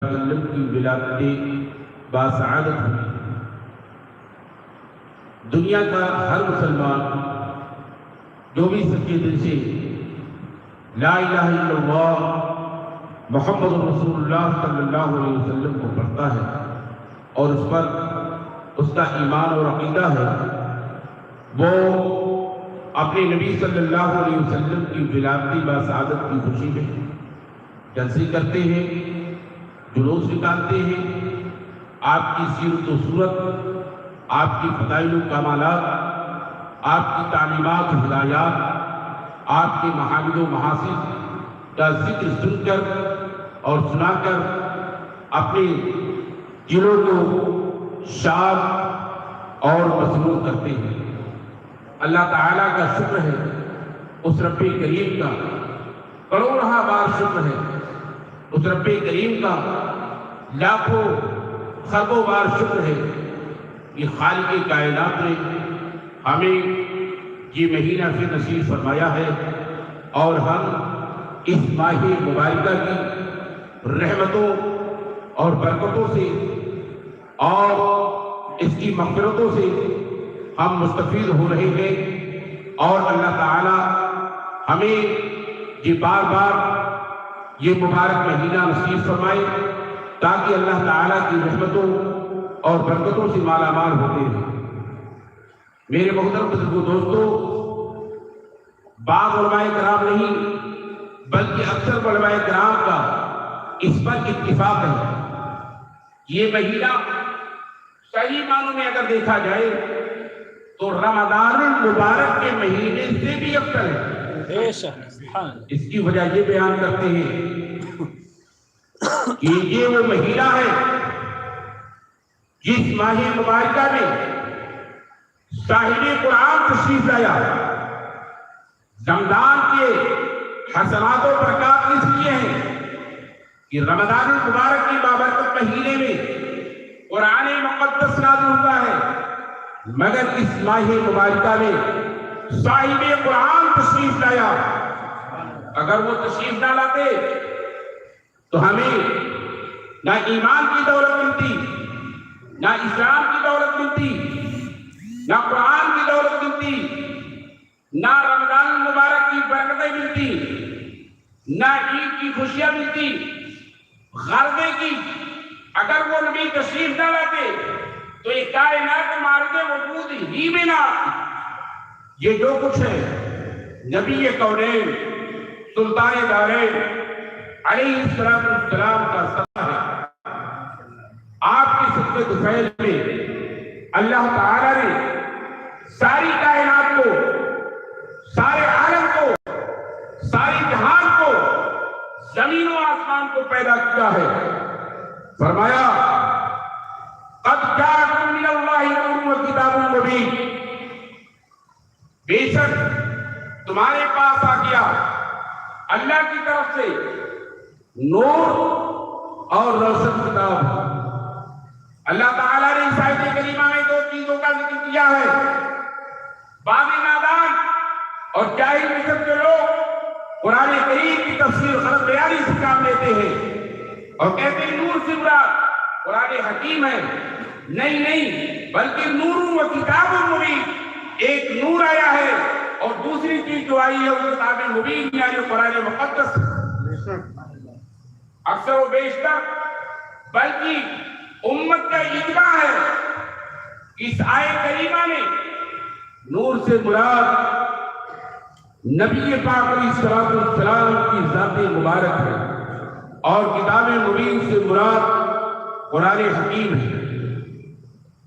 وسلم کی ولادت باسعادت ہوئی۔ دنیا کا ہر مسلمان جو بھی سچے دل سے لا الہ الا اللہ محمد رسول اللہ صلی اللہ علیہ وسلم کو پڑھتا ہے اور اس پر اس کا ایمان اور عقیدہ ہے، وہ اپنے نبی صلی اللہ علیہ وسلم کی ولادت باسعادت کی خوشی میں جلسے کرتے ہیں، جلوس نکالتے ہیں، آپ کی سیرت و صورت، آپ کی فضائل و کمالات، آپ کی تعلیمات و ہدایات، آپ کے محامد و محاسن کا ذکر سن کر اور سنا کر اپنے دلوں کو شاد اور مسرور کرتے ہیں۔ اللہ تعالیٰ کا شکر ہے، اس رب کریم کا کروڑہ بار شکر ہے، اس رب کریم کا لاکھوں خربوں بار شکر ہے کہ خالق کائنات نے ہمیں یہ مہینہ پھر نصیب فرمایا ہے اور ہم اس ماہ مبارکہ کی رحمتوں اور برکتوں سے اور اس کی مغفرتوں سے ہم مستفید ہو رہے ہیں، اور اللہ تعالی ہمیں یہ بار بار یہ مبارک مہینہ نصیب فرمائے تاکہ اللہ تعالیٰ کی رحمتوں اور برکتوں سے مالا مال ہوتے ہیں۔ میرے محترم بزرگوں دوستو، بعض علماء کرام نہیں بلکہ اکثر علماء کرام کا اس پر اتفاق ہے، یہ مہینہ صحیح معنوں میں اگر دیکھا جائے تو رمضان المبارک کے مہینے سے بھی افضل ہے۔ اس کی وجہ یہ بیان کرتے ہیں کہ یہ وہ مہینہ ہے جس ماہ مبارکہ میں صاحب قرآن تشریف لایا، رمضان کے حسنات و برکات اس لیے ہیں کہ رمضان المبارک کی بابرکت مہینے میں قرآن مقدس نازل ہوتا ہے، مگر اس ماہ مبارکہ میں صاحب قرآن تشریف لایا۔ اگر وہ تشریف نہ لاتے تو ہمیں نہ ایمان کی دولت ملتی، نہ اسلام کی دولت ملتی، نہ قرآن کی دولت ملتی، نہ رمضان المبارک کی برکتیں ملتی، نہ عید کی خوشیاں ملتی۔ غرضے کی اگر وہ نبی تشریف نہ لاتے تو یہ کائنات معرض وجود ہی میں نہ آتی۔ یہ جو کچھ ہے نبی کونین سلطان دارین علیہ السلام کا صدقہ ہے۔ آپ کی خدمت فعل میں اللہ تعالیٰ نے ساری کائنات کو، سارے عالم کو، ساری جہان کو، زمین و آسمان کو پیدا کیا ہے۔ فرمایا قد جاءکم من اللہ نور و کتاب مبین، بے شک تمہارے پاس آ گیا اللہ کی طرف سے نور اور روشن کتاب۔ اللہ تعالیٰ نے اس آیت کریمہ میں دو چیزوں کا ذکر کیا ہے۔ بعض نادان اور جاہل قسم کے لوگ قرآن کریم کی تفسیر غلط بیانی سے کام لیتے ہیں اور کہتے ہیں نور سے مراد قرآن حکیم ہے۔ نہیں، بلکہ نور و کتاب مبین، ایک نور آیا ہے اور دوسری چیز جو آئی ہے وہ کتاب مبین یعنی قرآن مقدس۔ اکثر و بیشتر بلکہ امت کا اجماع ہے اس آیت کریمہ میں نور سے مراد نبی پاک علیہ السلام کی ذات مبارک ہے اور کتاب مبین سے مراد قرآن حکیم ہے۔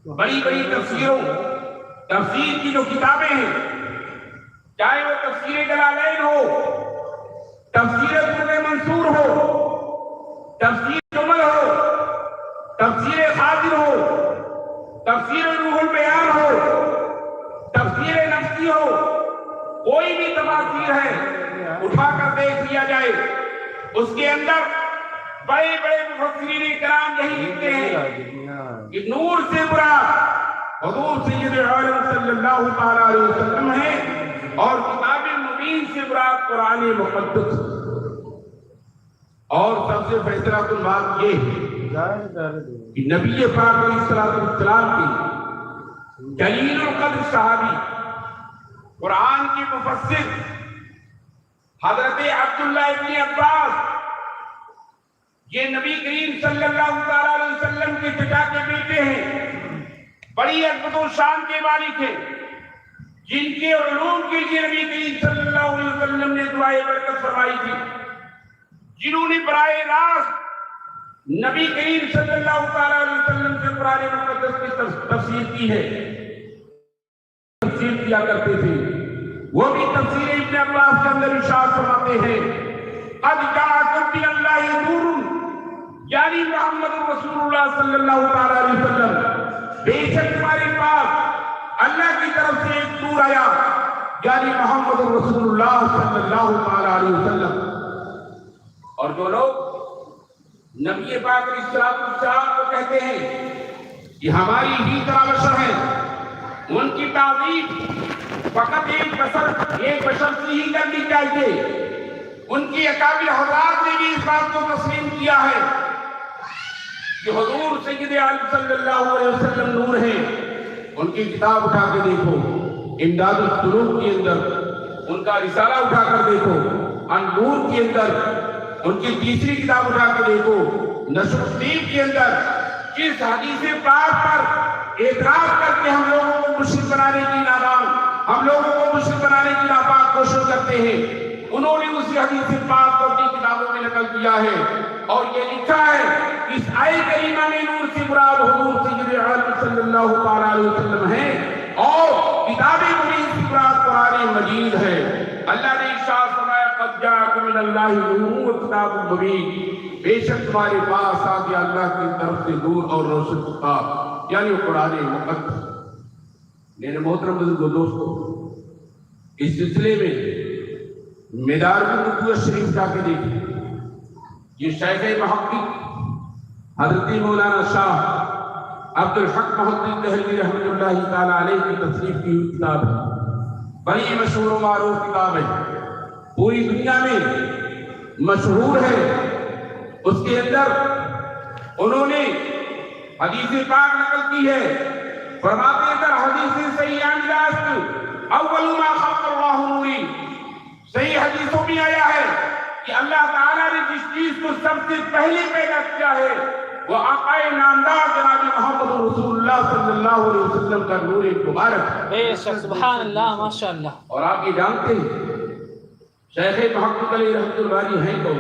بڑی بڑی تفسیر کی جو کتابیں ہیں، چاہے وہ تفسیر جلالین ہو، تفسیر در منصور ہو، تفسیر جمل ہو، تفسیر خاطر ہو، تفسیر روح البیان ہو، تفسیر نفسی ہو، کوئی بھی تفاسیر ہے اٹھا کر دیکھ لیا جائے، اس کے اندر بڑے بڑے مفسرین کرام یہی لکھتے ہیں کہ نور سے مراد حضور سید عالم صلی اللہ تعالیٰ علیہ وسلم ہے اور کتاب مبین سے مراد قرآن مقدس۔ اور سب سے فیصلہ کن بات یہ ہے کہ نبی پاک علیہ السلام کے جلیل القدر صحابی قرآن کے مفسر حضرت عبداللہ ابن عباس، یہ نبی کریم صلی اللہ علیہ وسلم کے چچا کے بیٹے ہیں، بڑی عظمت و شان کے مالک ہیں، جن کے علوم کے لیے نبی کریم صلی اللہ علیہ وسلم نے دعائے برکت فرمائی تھی، جنہوں نے براہ راست نبی کریم صلی اللہ علیہ وسلم سے قرآن مقدس کی تفسیر کی ہے، تفسیر کیا کرتے تھے۔ وہ بھی تفسیر ابن عباس کے اندر ارشاد فرماتے ہیں قد جاءکم من اللہ نور، یعنی محمد رسول اللہ صلی اللہ علیہ وسلم، بے شک تمہارے پاس اللہ کی طرف سے ایک نور آیا، یعنی محمد رسول اللہ صلی اللہ علیہ وسلم۔ اور جو لوگ نبی پاک علیہ السلام کو کہتے ہیں کہ ہماری ہی طرح بشر ہے، ان کی تعظیم فقط ایک بشر سے ہی کرنی چاہیے۔ ان کی اکابر حضرات نے بھی اس بات کو تسلیم کیا ہے کہ حضور سید عالم صلی اللہ علیہ وسلم نور ہیں۔ ان کی کتاب اٹھا کے دیکھو، امداد السلوک کے اندر ان کا رسالہ اٹھا کر دیکھو، النور کے اندر ان کی تیسری کتاب اٹھا کے دیکھو، نشر الدین کے اندر کس حدیث پاک پر اعتراض کر کے ہم لوگوں کو مشرک بنانے کی نادان، ہم لوگوں کو مشرک بنانے کی ناپاک کوشش کرتے ہیں، انہوں نے اسی حدیث پاک کو اپنی کتابوں میں نقل کیا ہے اور یہ لکھا ہے اس آیت کریمہ میں نور سے مراد حضور سید عالم صلی اللہ علیہ وسلم ہے اور کتاب منیر سے مراد قرآن مجید ہے۔ اللہ نے ارشاد فرمایا قد جاءکم من اللہ نور و کتاب مبین، بے شک تمہارے پاس آ گیا اللہ کی طرف سے نور اور روشن کتاب، یعنی قرآن مقدس۔ میرے محترم بزرگوں دوستو، اس سلسلے میں مدار النبوت شریف جا کے دیکھیں، یہ شیخ محقق حضرت مولانا شاہ عبد الحق محمد دہلوی رحمۃ اللہ تعالی علیہ کی تصنیف کی ہوئی کتاب ہے، بڑی مشہور و معروف کتاب ہے، پوری دنیا میں مشہور ہے۔ اس کے اندر انہوں نے حدیث پاک نقل کی ہے، فرماتے ہیں در حدیث صحیح انداز اول ما خلق اللہ نوری، صحیح حدیثوں میں آیا ہے کہ اللہ تعالیٰ نے جس چیز کو سب سے پہلے پیدا کیا ہے وہ آقا نامدار جناب محمد رسول اللہ صلی اللہ علیہ وسلم کا نور مبارک ہے۔ بے شک، سبحان اللہ، ماشاءاللہ۔ اور آپ یہ جانتے ہیں شیخ محقق علیہ رحمۃ اللہ ہیں تو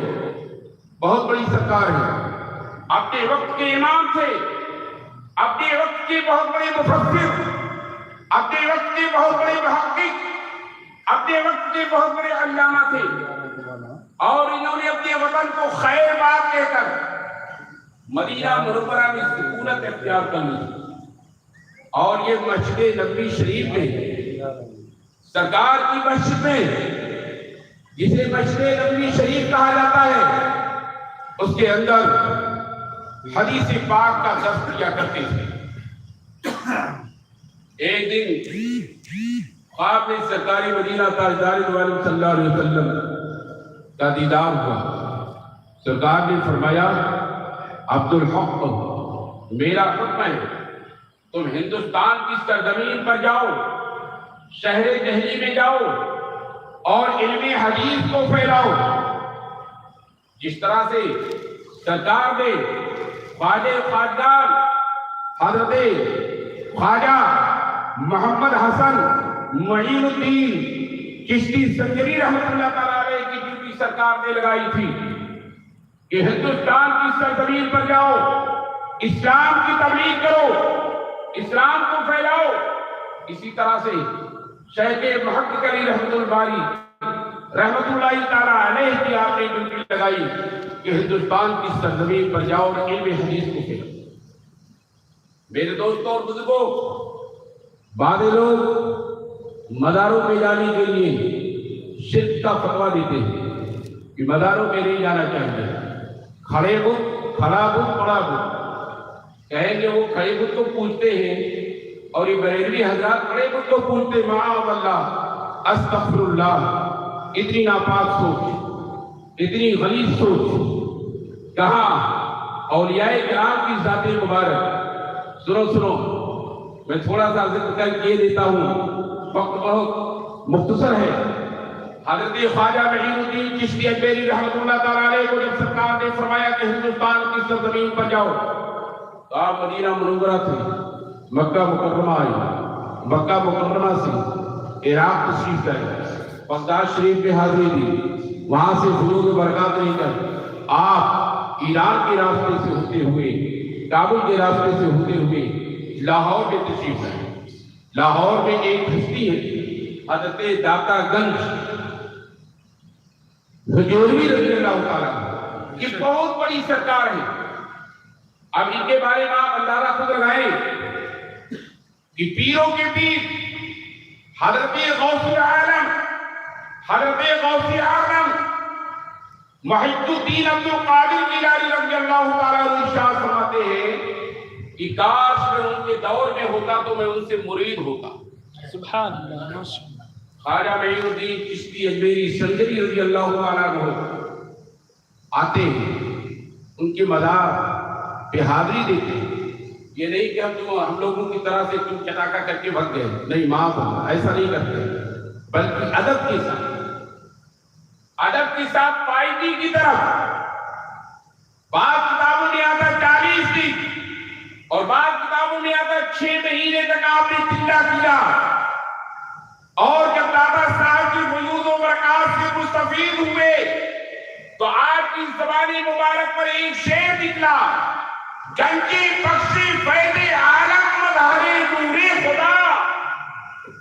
بہت بڑی سرکار ہے، اپنے وقت کے امام تھے، اپنے وقت کے بہت بڑے مفسر، اپنے وقت کے بہت بڑے محقق، اپنے وقت کے بہت بڑے علامہ تھے، اور انہوں نے اپنے وطن کو خیر بات کہہ کر مدینہ منورہ میں سکونت اختیار کر لی، اور یہ مسجد نبوی شریف میں سرکار کی مسجد میں جسے مسجد نبوی شریف کہا جاتا ہے اس کے اندر حدیث پاک کا درس کیا کرتے تھے۔ ایک دن خواب میں سرکاری مدینہ تاجدار دو عالم صلی اللہ علیہ وسلم کا دیدار ہوا۔ سرکار نے فرمایا عبد الحق میرا حکم ہے تم ہندوستان کی سرزمین پر جاؤ، شہر دہلی میں جاؤ اور علم حدیث کو پھیلاؤ۔ جس طرح سے سرکار نے خواجہ خواجگان حضرت خواجہ محمد حسن معین الدین چشتی سنجری رحمۃ اللہ تعالی علیہ کی ڈیوٹی سرکار نے لگائی تھی کہ ہندوستان کی سرزمین پر جاؤ، اسلام کی تبلیغ کرو، اسلام کو پھیلاؤ۔ اسی طرح سے شیخ محقق علی رحمۃ اللہ تعالی علیہ کی آپ نے ڈیوٹی لگائی کہ ہندوستان کی سرزمین پر جاؤ اور علم حدیث کو پھیلاؤ۔ میرے دوستوں اور بزرگوں، بعض لوگ مزاروں پہ جانے کے لیے شرک کا فتویٰ دیتے ہیں کہ مزاروں پہ نہیں جانا چاہیے، کھڑے بت، کھڑا بت، پڑا بت، کہیں گے وہ کھڑے بت کو پوجتے ہیں اور یہ بریلوی حضرات کھڑے بت کو پوجتے، معاذ اللہ، استغفر اللہ۔ اتنی ناپاک سوچ، اتنی غلیظ سوچ کہاں اولیاء کرام کی ذات مبارک. سنو میں تھوڑا سا ذکر کر کے دیتا ہوں، وقت بہت مختصر ہے. حضرت خواجہ معین الدین چشتی اجمیری رحمۃ اللہ تعالیٰ علیہ کو جب سرکار نے فرمایا کہ ہندوستان کی سرزمین پر جاؤ تو آپ مدینہ منورہ تھے، مکہ مکرمہ آئی، مکہ مکرمہ سے عراق تشریف لائے، بغداد شریف میں حاضری دی، وہاں سے فیوض و برکات لے کر آپ ایران کے راستے سے ہوتے ہوئے، کابل کے راستے سے ہوتے ہوئے لاہور میں تشریف لائے. لاہور میں ایک ہستی ہے حضرت داتا گنج حجوری رضی اللہ تعالیٰ، یہ بہت بڑی سرکار ہے. اب ان کے بارے میں آپ اندازہ خود لگائیں کہ پیروں کے پیر حضرت غوث العالم، حضرت غوث اعظم محی الدین عبد القادر جیلانی رضی اللہ تعالیٰ عنہ ارشاد فرماتے ہیں کہ کاش میں ان کے دور میں ہوتا تو میں ان سے مرید ہوتا. سبحان اللہ، ماشاء اللہ. خواجہ معین الدین چشتی اجمیری سنجری رضی اللہ تعالیٰ عنہ آتے ہیں، ان کے مزار پہ حاضری دیتے ہیں. یہ نہیں کہ ہم لوگوں کی طرح سے تم چٹاکا کر کے بھگ گئے، نہیں، معاف ہوگا، ایسا نہیں کرتے، بلکہ ادب کے ساتھ پائیدی کی طرف. بعض کتابوں میں آتا 40 دن اور بعض کتابوں میں آتا 6 مہینے تک آپ نے چلہ کیا. اور جب دادا صاحب کی فیوض و برکات سے مستفید ہوئے تو آپ کی زبانی مبارک پر ایک شعر نکلا، گنجی بخشی فیض عالم مظہر نور خدا.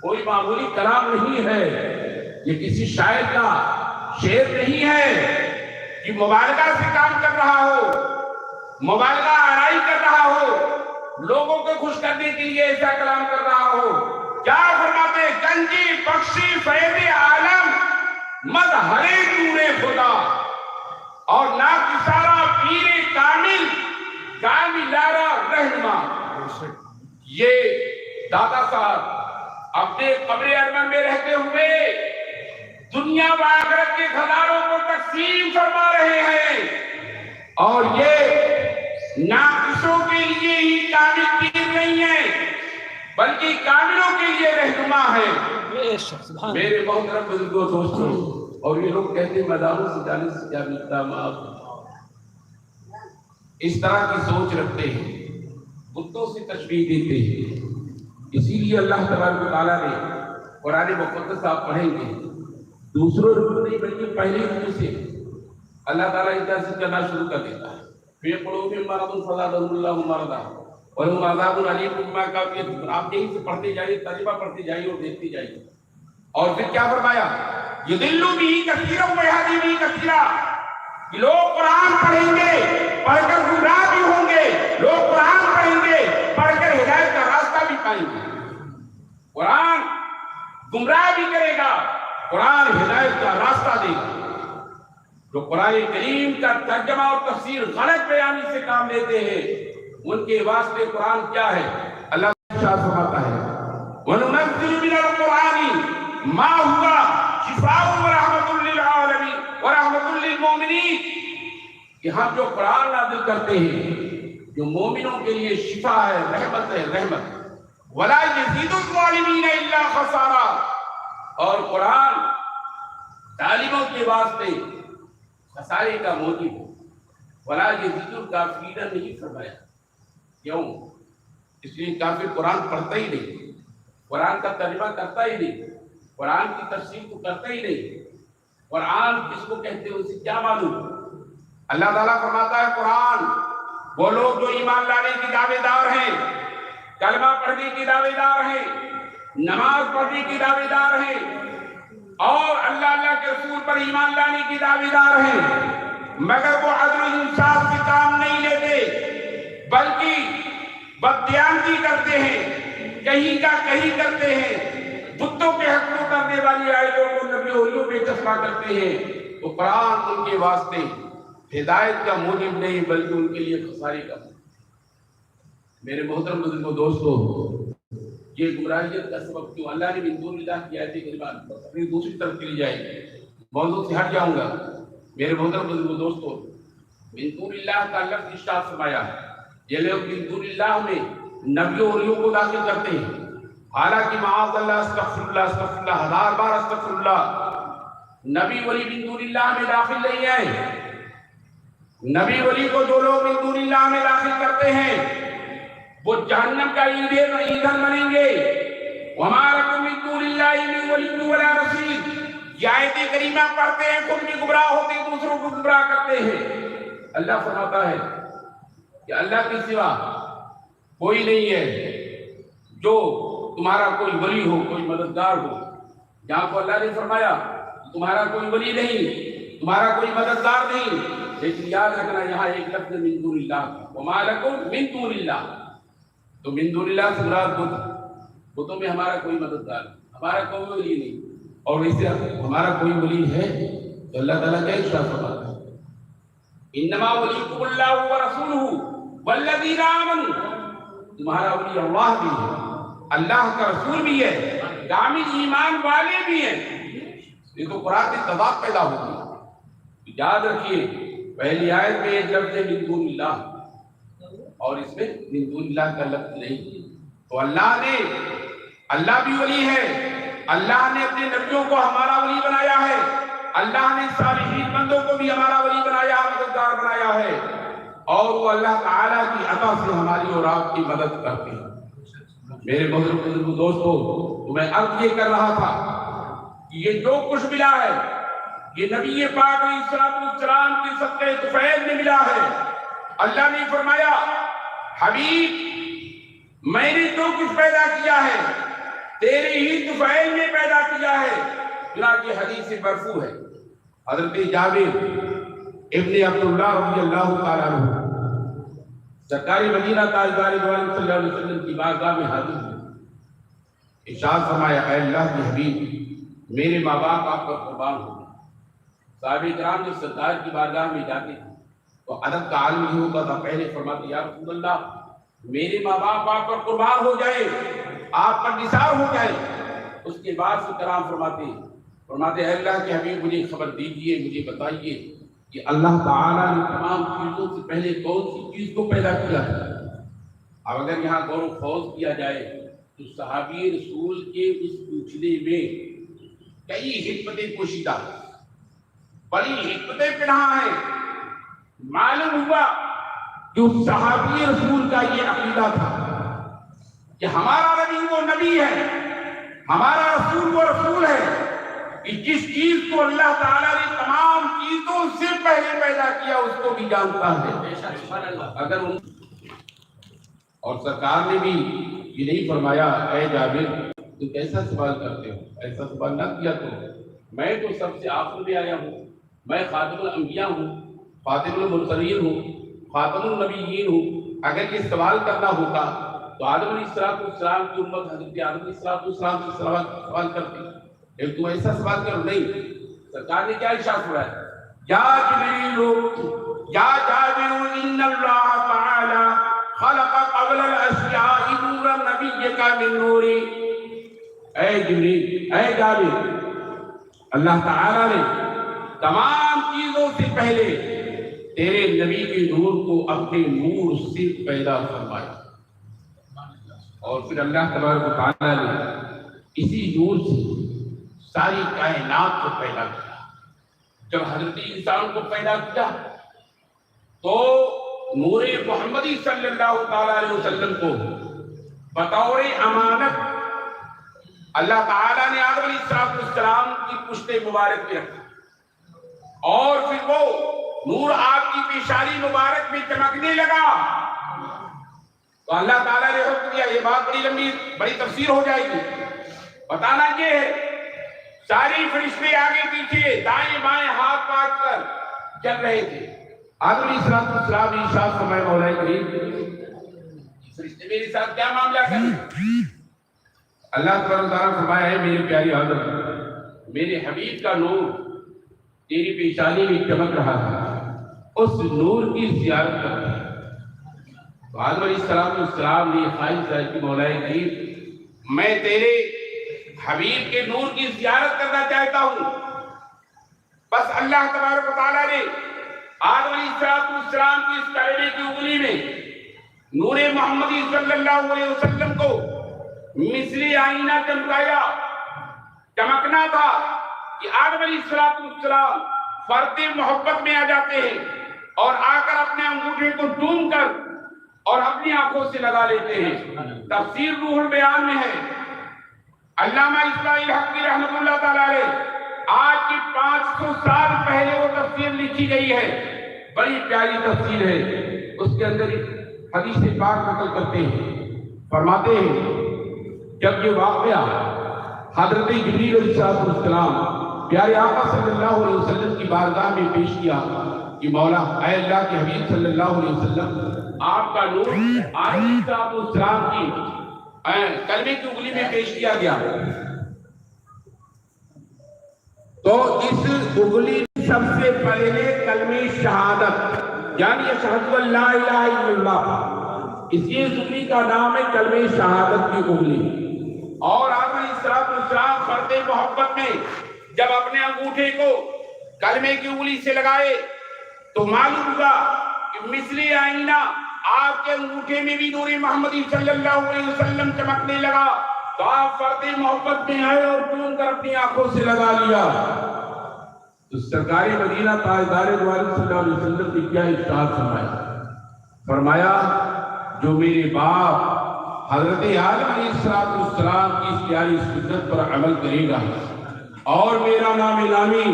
کوئی معمولی کلام نہیں ہے، یہ کسی شاعر کا شعر نہیں ہے کہ مبالغہ سے کام کر رہا ہو، مبالغہ آرائی کر رہا ہو، لوگوں کو خوش کرنے کے لیے ایسا کلام کر رہا ہو. کیا فرماتے؟ گنجی بخشی فیض عالم مظہر نور خدا، اور ناکسارا پیر کامل کاملارا رہنما. یہ دادا صاحب اپنے قبر ارمن میں رہتے ہوئے دنیا و آخرت کے خزانوں کو تقسیم فرما رہے ہیں، اور یہ ناقصوں کے لیے ہی کامل پیر نہیں ہے بلکہ کاملوں کے لیے رہنما ہے. میرے محترم بزرگوں دوستوں، اور یہ لوگ کہتے ہیں مداروں سے جانے سے کیا ملتا، معاف. اس طرح کی سوچ رکھتے ہیں، بتوں سے تشبیہ دیتے ہیں. اسی لیے اللہ تبارک و تعالیٰ نے قرآن مقدس آپ پڑھیں گے دوسروں رکو نہیں بلکہ پہلے رکو سے اللہ تعالیٰ ان کا ذکر کرنا شروع کر دیتا ہے. فی قلوبہم مرض فزادہم اللہ مرضا ولہم عذاب علیم بما کانوا یکفرون. آپ یہیں سے پڑھتے جائیے، ترجمہ پڑھتے جائیے اور دیکھتے جائیے. اور پھر کیا فرمایا؟ یضل بہ کثیرا ویہدی بہ کثیرا. لوگ قرآن پڑھیں گے، پڑھ کر گمراہ بھی ہوں گے، لوگ قرآن پڑھیں گے، پڑھ کر ہدایت کا راستہ بھی پائیں گے. قرآن گمراہ بھی کرے گا، قرآن ہدایت کا راستہ دے گا. جو قرآن کریم کا ترجمہ اور تفسیر غلط بیانی سے کام لیتے ہیں ان کے واسطے قرآن کیا ہے؟ اللہ ارشاد فرماتا ہے وَنُنَزِّلُ مِنَ الْقُرْآنِ مَا هُوَ شِفَاءٌ وَرَحْمَةٌ لِّلْعَالَمِينَ وَرَحْمَةٌ لِّلْمُؤْمِنِينَ کہ ہم جو قرآن نازل کرتے ہیں جو مومنوں کے لیے شفا ہے، رحمت ہے، رحمت. وَلَا يَزِيدُ الظَّالِمِينَ إِلَّا خَسَارًا. اور قرآن ظالموں کے واسطے خسارے کا موجب ہے. وَلَا يَزِيدُ الْكَافِرِينَ نہیں فرمایا. کیوں؟ اس لیے کافر قرآن پڑھتا ہی نہیں، قرآن کا ترجمہ کرتا ہی نہیں، قرآن کی تفسیر تو کرتا ہی نہیں. قرآن کس کو کہتے ہیں اسے کیا معلوم؟ اللہ تعالیٰ فرماتا ہے قرآن وہ لوگ جو ایمان لانے کی دعوے دار ہیں، کلمہ پڑھنے کی دعوے دار ہیں، نماز پڑھنے کی دعوے دار ہیں، اور اللہ کے رسول پر ایمان لانے کی دعوے دار ہیں، مگر وہ عدل و انصاف سے کام نہیں لیتے بلکہ بددیانتی کرتے ہیں، کہیں کا کہیں کرتے ہیں، بتوں کے حق کو کرنے والی آیتوں کو نبی اولیوں میں چسپاں کرتے ہیں. تو قرآن ان کے واسطے ہدایت کا موجب نہیں بلکہ ان کے لیے خسارے کا موجب. میرے محترم بزرگوں دوستو، یہ گمراہیت کا سبب کیوں؟ اللہ نے من دون اللہ کی آیتیں کریمات اپنی دوسری طرف چلی جائے. موضوع سے ہٹ جاؤں گا. میرے محترم بزرگوں دوستو، من دون اللہ کا لفظ ارشاد فرمایا ہے، یہ لوگ من دون اللہ میں نبیوں اور ولیوں کو داخل کرتے ہیں، حالانکہ معاذ اللہ استغفر اللہ 1000 بار استغفر اللہ، نبی ولی من دون اللہ میں داخل نہیں ہے۔ نبی ولی کو جو لوگ من دون اللہ میں داخل کرتے ہیں وہ جہنم کا ایندھن بنیں گے۔ وما لکم من دون اللہ من ولی ولا نصیر، یہ آیت کریمہ پڑھتے ہیں، خود بھی گمراہ ہوتے ہیں، دوسروں کو گمراہ کرتے ہیں۔ اللہ فرماتا ہے کہ اللہ کے سوا کوئی نہیں ہے جو تمہارا کوئی ولی ہو، کوئی مددگار ہو۔ جہاں کو اللہ نے فرمایا تمہارا کوئی ولی نہیں، تمہارا کوئی مددگار نہیں، لیکن یاد رکھنا یہاں ایک لفظ من دون اللہ، وما لکم من دون اللہ، تو من دون اللہ سے مراد بتوں میں ہمارا کوئی مددگار، ہمارا کوئی ولی نہیں، اور ویسے ہمارا کوئی ولی ہے تو اللہ تعالیٰ کیا ارشاد فرماتا ہے، انما ولیکم اللہ ورسولہ والذین آمنوا، تمہارا ولی اللہ بھی ہے، اللہ کا رسول بھی ہے، کامل ایمان والے بھی ہیں۔ یہ تو قرآن میں تضاد پیدا ہوگی۔ یاد رکھیے پہلی آیت میں ایک لفظ ہے من دون اللہ، اور اس میں من دون اللہ کا لفظ نہیں، تو اللہ بھی ولی ہے، اللہ نے اپنے نبیوں کو ہمارا ولی بنایا ہے، اللہ نے صالحین بندوں کو بھی ہمارا ولی بنایا، مددگار بنایا ہے، اور وہ اللہ تعالیٰ کی عطا سے ہماری اور آپ کی مدد کرتے ہیں۔ میرے بزرگ دوستو، تو میں عرض یہ کر رہا تھا کہ یہ جو کچھ ملا ہے یہ نبی پاک علیہ السلام کے صدقے طفیل میں ملا ہے۔ اللہ نے فرمایا حبیب میں نے جو کچھ پیدا کیا ہے تیرے ہی طفیل میں پیدا کیا ہے، چنانچہ حدیث مرفوع ہے، حضرت جابر ابن عبداللہ رضی اللہ تعالیٰ عنہ سرکار مدینہ تاجدار دو عالم صلی اللہ علیہ وسلم کی بارگاہ میں حاضر ہوئے، ارشاد فرمایا اے اللہ کے حبیب میرے ماں باپ آپ پر قربان ہو۔ صحابہ کرام جب سرکار کی بارگاہ میں جاتے تھے تو ادب کا عالم یہ ہوتا تھا، پہلے فرماتے یا رسول اللہ میرے ماں باپ آپ پر قربان ہو جائے، آپ پر نثار ہو جائے، اس کے بعد سے کرام فرماتے اے اللہ کے حبیب مجھے خبر دیجئے، مجھے بتائیے کہ اللہ تعالیٰ نے تمام چیزوں سے پہلے کون سی چیز کو پیدا کیا ہے۔ اب اگر یہاں غور و خوض کیا جائے تو صحابی رسول کے اس پوچھنے میں کئی حکمتیں پوشیدہ، بڑی حکمتیں پنہاں ہیں۔ معلوم ہوا کہ اس صحابی رسول کا یہ عقیدہ تھا کہ ہمارا نبی وہ نبی ہے، ہمارا رسول وہ رسول ہے، کہ جس چیز کو اللہ تعالیٰ نے تمام چیزوں سے پہلے پیدا کیا اس کو بھی جانتا ہے۔ اگر اور سرکار نے بھی یہ نہیں فرمایا اے جابر تو کیسا سوال کرتے ہو، ایسا سوال نہ کیا کرو، میں تو سب سے آخر میں آیا ہوں، میں خاتم الانبیاء ہوں، خاتم المرسلین ہوں، خاتم النبیین ہوں۔ اگر یہ سوال کرنا ہوتا تو آدم علیہ السلام کی امت حضرت آدم علیہ السلام سے سوال کرتی، لیکن تم ایسا سوال کرو نہیں۔ سرکار نے کیا ارشاد فرمایا یا جبریل یا جابر ان اللہ تعالی خلق قبل الاشیاء نور النبی کا من نوری، اے جبریل اے جابر اللہ تعالیٰ نے تمام چیزوں سے پہلے تیرے نبی کے نور کو اپنے نور سے پیدا فرمایا، اور پھر اللہ تبارک و تعالیٰ نے اسی نور سے ساری کائنات کو پیدا کیا۔ جب حضرت انسان کو پیدا کیا تو نور محمدی صلی اللہ تعالیٰ علیہ وسلم کو بطور امانت اللہ تعالیٰ نے آدم علیہ السلام کی پشت مبارک میں رکھا، اور پھر وہ نور آپ کی پیشانی مبارک میں چمکنے لگا تو اللہ تعالیٰ نے حکم دیا، یہ بات بڑی لمبی بڑی تفسیر ہو جائے گی، بتانا یہ ہے ساری فرشتے آگے پیچھے دائیں بائیں ہاتھ پاٹ کر چل رہے تھے۔ آدم علیہ السلام ارشاد فرمائے مولا کریم فرشتے میرے ساتھ کیا معاملہ کریں؟ اللہ تعالیٰ نے فرمایا ہے میرے پیاری حضرت میرے حبیب کا نور تیری پیشانی میں چمک رہا تھا، اس نور کی زیارت کر رہا ہے۔ آدم علیہ السلام نے خواہش ہے کہ مولا کریم میں تیرے حبیب کے نور کی زیارت کرنا چاہتا ہوں، بس اللہ تبارک و تعالیٰ نے آدم علیہ السلام کی اس کلمے کی انگلی میں نور محمدی صلی اللہ علیہ وسلم کو مثلی آئینہ چمکنا تھا کہ آدم علیہ السلام فرد محبت میں آ جاتے ہیں اور آ کر اپنے انگوٹھے کو چوم کر اور اپنی آنکھوں سے لگا لیتے ہیں۔ تفسیر روح البیان میں ہے، علامہ اسماعیل حقی رحمۃ اللہ تعالیٰ علیہ آج کی 500 سال پہلے وہ تفسیر لکھی گئی ہے، بڑی پیاری تفسیر ہے۔ اس کے اندر حدیث پاک نقل کرتے ہیں، فرماتے ہیں جب یہ واقعہ حضرت جبریل علیہ السلام پیارے آقا صلی اللہ علیہ وسلم کی بارگاہ میں پیش کیا کہ مولا اے اللہ کے حبیب صلی اللہ علیہ وسلم، آپ کا نور آدم علیہ السلام کی کلمے کی انگلی میں پیش کیا گیا، تو اس انگلی سب سے پہلے کلمہ شہادت یعنی اشہد ان لا الہ الا اللہ، اسی انگلی کا نام ہے کلمہ شہادت کی انگلی۔ اور آدم علیہ السلام فرد محبت میں جب اپنے انگوٹھے کو کلمے کی انگلی سے لگائے تو معلوم ہوا کہ مثلی آئینہ آپ کے انگوٹھے میں بھی نور محمدی صلی اللہ علیہ وسلم چمکنے لگا، تو آپ فرد محبت میں آئے اور چون کر اپنی آنکھوں سے لگا لیا۔ تو سرکار مدینہ تاجدار دو عالم صلی اللہ علیہ وسلم نے کیا ارشاد فرمایا جو میرے باپ حضرت آدم علیہ السلام کی اس پیاری سنت پر عمل کرے گا اور میرا نام نامی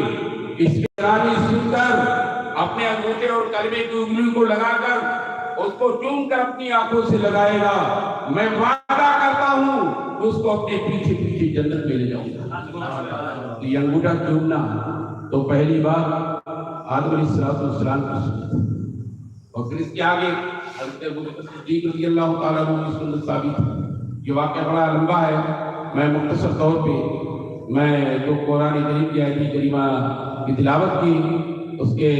اس کے نامی سن کر اپنے انگوٹھے اور کلمے کی انگلی کو لگا کر اس کو چوم کر اپنی آنکھوں سے لگائے گا، میں وعدہ کرتا ہوں اس کو اپنے پیچھے پیچھے جنت میں لے جاؤں گا۔ یہ انگوٹھا چومنا تو پہلی بار آدم علیہ السلام کی سنت، اور پھر اس کے آگے حضرت ابوبکر صدیق رضی اللہ تعالیٰ عنہ کی سنت ثابت ہے۔ یہ واقعہ بڑا لمبا ہے، میں مختصر طور پہ میں جو قرآن کریم کی آیت کریمہ کی تلاوت کی اس کے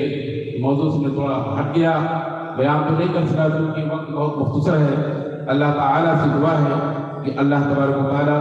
موضوع سے میں تھوڑا ہٹ گیا، بیان تو نہیں کر سکا کیونکہ وقت بہت مختصر ہے۔ اللہ تعالیٰ سے دعا ہے کہ اللہ تبارک و تعالیٰ